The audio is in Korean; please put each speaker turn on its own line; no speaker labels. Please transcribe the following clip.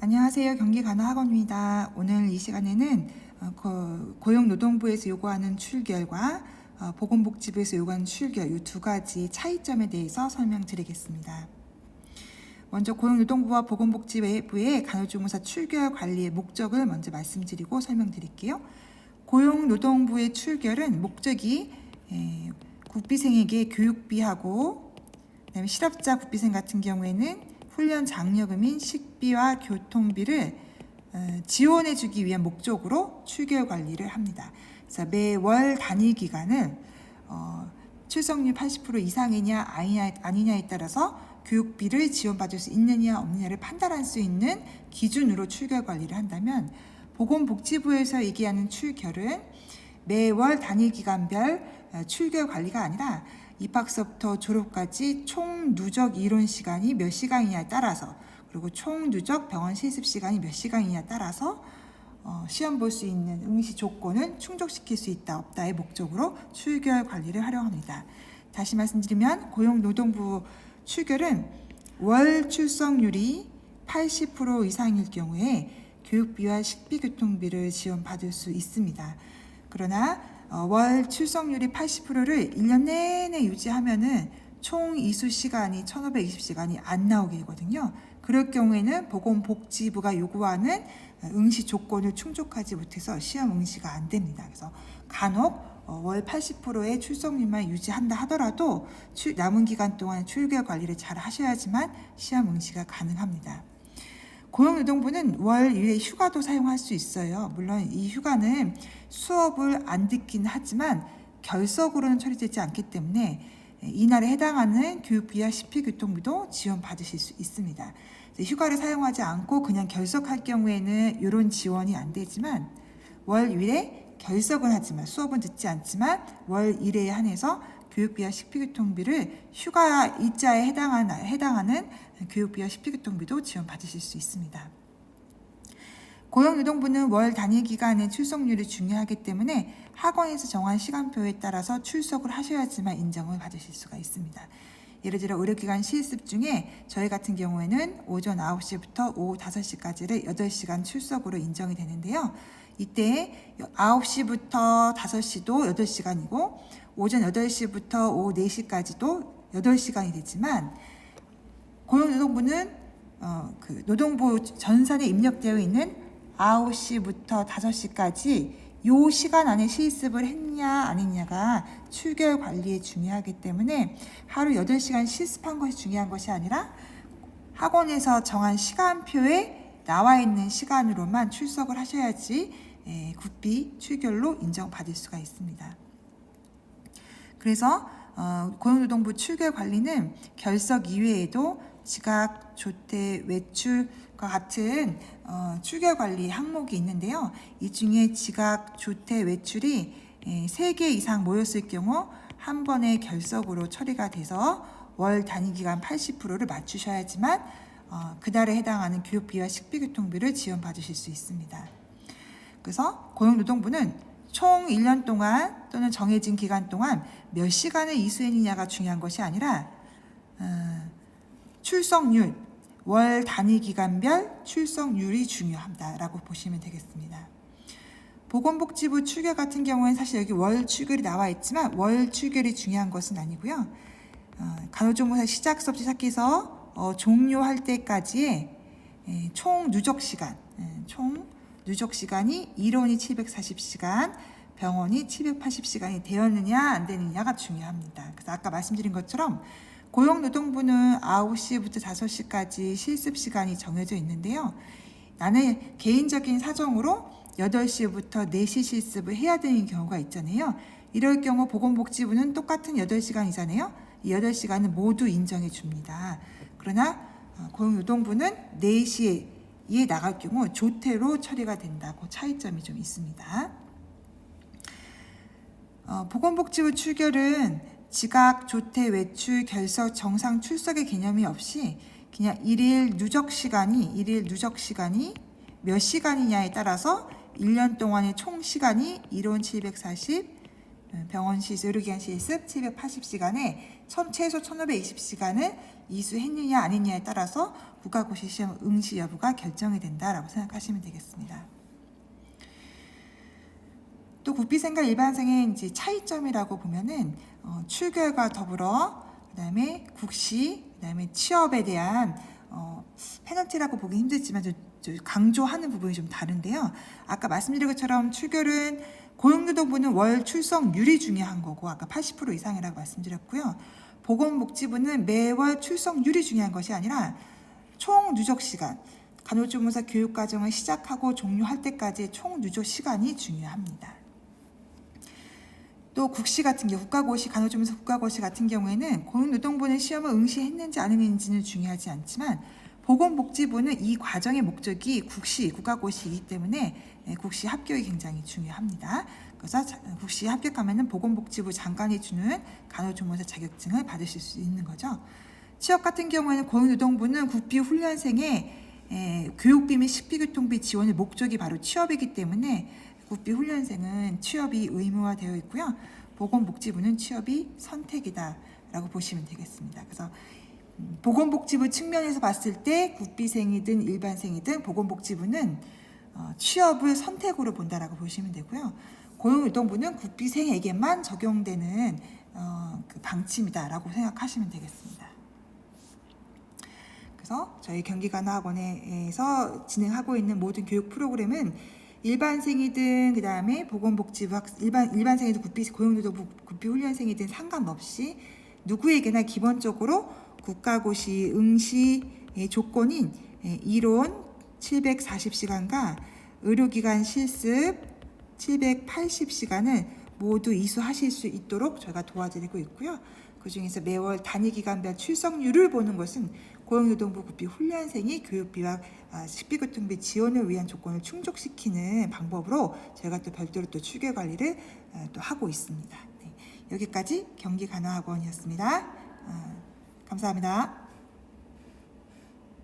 안녕하세요. 경기간호학원입니다. 오늘 이 시간에는 고용노동부에서 요구하는 출결과 보건복지부에서 요구하는 출결 이 두 가지 차이점에 대해서 설명드리겠습니다. 먼저 고용노동부와 보건복지부의 간호조무사 출결 관리의 목적을 먼저 말씀드리고 설명드릴게요. 고용노동부의 출결은 목적이 국비생에게 교육비하고 그다음에 실업자 국비생 같은 경우에는 훈련 장려금인 식비와 교통비를 지원해 주기 위한 목적으로 출결 관리를 합니다. 그래서 매월 단위 기간을 출석률 80% 이상이냐 아니냐에 따라서 교육비를 지원받을 수 있느냐 없느냐를 판단할 수 있는 기준으로 출결 관리를 한다면, 보건복지부에서 얘기하는 출결은 매월 단위 기간별 출결 관리가 아니라 입학서부터 졸업까지 총 누적 이론 시간이 몇 시간이냐에 따라서, 그리고 총 누적 병원 실습 시간이 몇 시간이냐에 따라서 시험 볼 수 있는 응시 조건을 충족시킬 수 있다 없다의 목적으로 출결 관리를 하려 합니다. 다시 말씀드리면 고용노동부 출결은 월 출석률이 80% 이상일 경우에 교육비와 식비 교통비를 지원받을 수 있습니다. 그러나 월 출석률이 80%를 1년 내내 유지하면은 총 이수 시간이 1520시간이 안 나오게 되거든요. 그럴 경우에는 보건복지부가 요구하는 응시 조건을 충족하지 못해서 시험 응시가 안 됩니다. 그래서 간혹 월 80%의 출석률만 유지한다 하더라도 남은 기간 동안 출결 관리를 잘 하셔야지만 시험 응시가 가능합니다. 고용노동부는 월 1회 휴가도 사용할 수 있어요. 물론 이 휴가는 수업을 안 듣긴 하지만 결석으로는 처리되지 않기 때문에 이날에 해당하는 교육비와 식비 교통비도 지원받으실 수 있습니다. 휴가를 사용하지 않고 그냥 결석할 경우에는 이런 지원이 안 되지만, 월 1회 결석은 하지만 수업은 듣지 않지만 월 1회에 한해서 교육비와 식비교통비를 휴가 일자에 해당하는 교육비와 식비교통비도 지원받으실 수 있습니다. 고용노동부는 월 단위 기간의 출석률이 중요하기 때문에 학원에서 정한 시간표에 따라서 출석을 하셔야지만 인정을 받으실 수가 있습니다. 예를 들어 의료기관 실습 중에 저희 같은 경우에는 오전 9시부터 오후 5시까지를 8시간 출석으로 인정이 되는데요. 이때 9시부터 5시도 8시간이고 오전 8시부터 오후 4시까지도 8시간이 되지만, 고용노동부는 노동부 전산에 입력되어 있는 9시부터 5시까지 이 시간 안에 실습을 했냐 안 했냐가 출결 관리에 중요하기 때문에 하루 8시간 실습한 것이 중요한 것이 아니라 학원에서 정한 시간표에 나와 있는 시간으로만 출석을 하셔야지 국비 출결로 인정받을 수가 있습니다. 그래서 고용노동부 출결 관리는 결석 이외에도 지각, 조퇴, 외출과 같은 출결 관리 항목이 있는데요. 이 중에 지각, 조퇴, 외출이 3개 이상 모였을 경우 한 번의 결석으로 처리가 돼서 월 단위 기간 80%를 맞추셔야지만 그달에 해당하는 교육비와 식비교통비를 지원받으실 수 있습니다. 그래서 고용노동부는 총 1년 동안 또는 정해진 기간 동안 몇 시간을 이수했느냐가 중요한 것이 아니라 출석률, 월 단위 기간별 출석률이 중요하다라고 보시면 되겠습니다. 보건복지부 출결 같은 경우는 사실 여기 월 출결이 나와 있지만 월 출결이 중요한 것은 아니고요. 간호조무사 시작 수업 시작해서 종료할 때까지의 총 누적 시간, 누적 시간이 일원이 740시간, 병원이 780시간이 되었느냐 안 되느냐가 중요합니다. 그래서 아까 말씀드린 것처럼 고용노동부는 9시부터 5시까지 실습 시간이 정해져 있는데요. 나는 개인적인 사정으로 8시부터 4시 실습을 해야 되는 경우가 있잖아요. 이럴 경우 보건복지부는 똑같은 8시간이잖아요. 이 8시간은 모두 인정해 줍니다. 그러나 고용노동부는 4시에 나갈 경우 조퇴로 처리가 된다고 차이점이 좀 있습니다. 보건복지부 출결은 지각, 조퇴, 외출, 결석, 정상 출석의 개념이 없이 그냥 일일 누적 시간이 몇 시간이냐에 따라서 1년 동안의 총 시간이 일원 740, 병원 실습, 의료기관 실습 780시간에 최소 1520시간을 이수했느냐 아니냐에 따라서 국가고시 시험 응시 여부가 결정이 된다라고 생각하시면 되겠습니다. 또 국비생과 일반생의 이제 차이점이라고 보면은 출결과 더불어 그다음에 국시, 그다음에 취업에 대한 페널티라고 보기 힘들지만 저 강조하는 부분이 좀 다른데요. 아까 말씀드린 것처럼 출결은 고용노동부는 월 출석률이 중요한 거고 아까 80% 이상이라고 말씀드렸고요. 보건복지부는 매월 출석률이 중요한 것이 아니라 총 누적 시간, 간호조무사 교육과정을 시작하고 종료할 때까지의 총 누적 시간이 중요합니다. 또 국시 같은 경우, 국가고시, 간호조무사 국가고시 같은 경우에는 고용노동부는 시험을 응시했는지 안 했는지는 중요하지 않지만 보건복지부는 이 과정의 목적이 국시, 국가고시이기 때문에 국시 합격이 굉장히 중요합니다. 그래서 국시 합격하면 보건복지부 장관이 주는 간호조무사 자격증을 받으실 수 있는 거죠. 취업 같은 경우에는 고용노동부는 국비 훈련생의 교육비 및 식비교통비 지원의 목적이 바로 취업이기 때문에 국비 훈련생은 취업이 의무화되어 있고요. 보건복지부는 취업이 선택이다라고 보시면 되겠습니다. 그래서 보건복지부 측면에서 봤을 때 국비생이든 일반생이든 보건복지부는 취업을 선택으로 본다라고 보시면 되고요. 고용노동부는 국비생에게만 적용되는 그 방침이다라고 생각하시면 되겠습니다. 그래서 저희 경기간호학원에서 진행하고 있는 모든 교육 프로그램은 일반생이든 그 다음에 보건복지부 일반생이든 고용노동부 국비훈련생이든 상관없이 누구에게나 기본적으로 국가고시 응시의 조건인 이론 740시간과 의료기관 실습 780시간을 모두 이수하실 수 있도록 저희가 도와드리고 있고요. 그 중에서 매월 단위기간별 출석률을 보는 것은 고용노동부 국비훈련생이 교육비와 식비교통비 지원을 위한 조건을 충족시키는 방법으로 저희가 또 별도로 또 출결 관리를 또 하고 있습니다. 네, 여기까지 경기간호학원이었습니다. 감사합니다.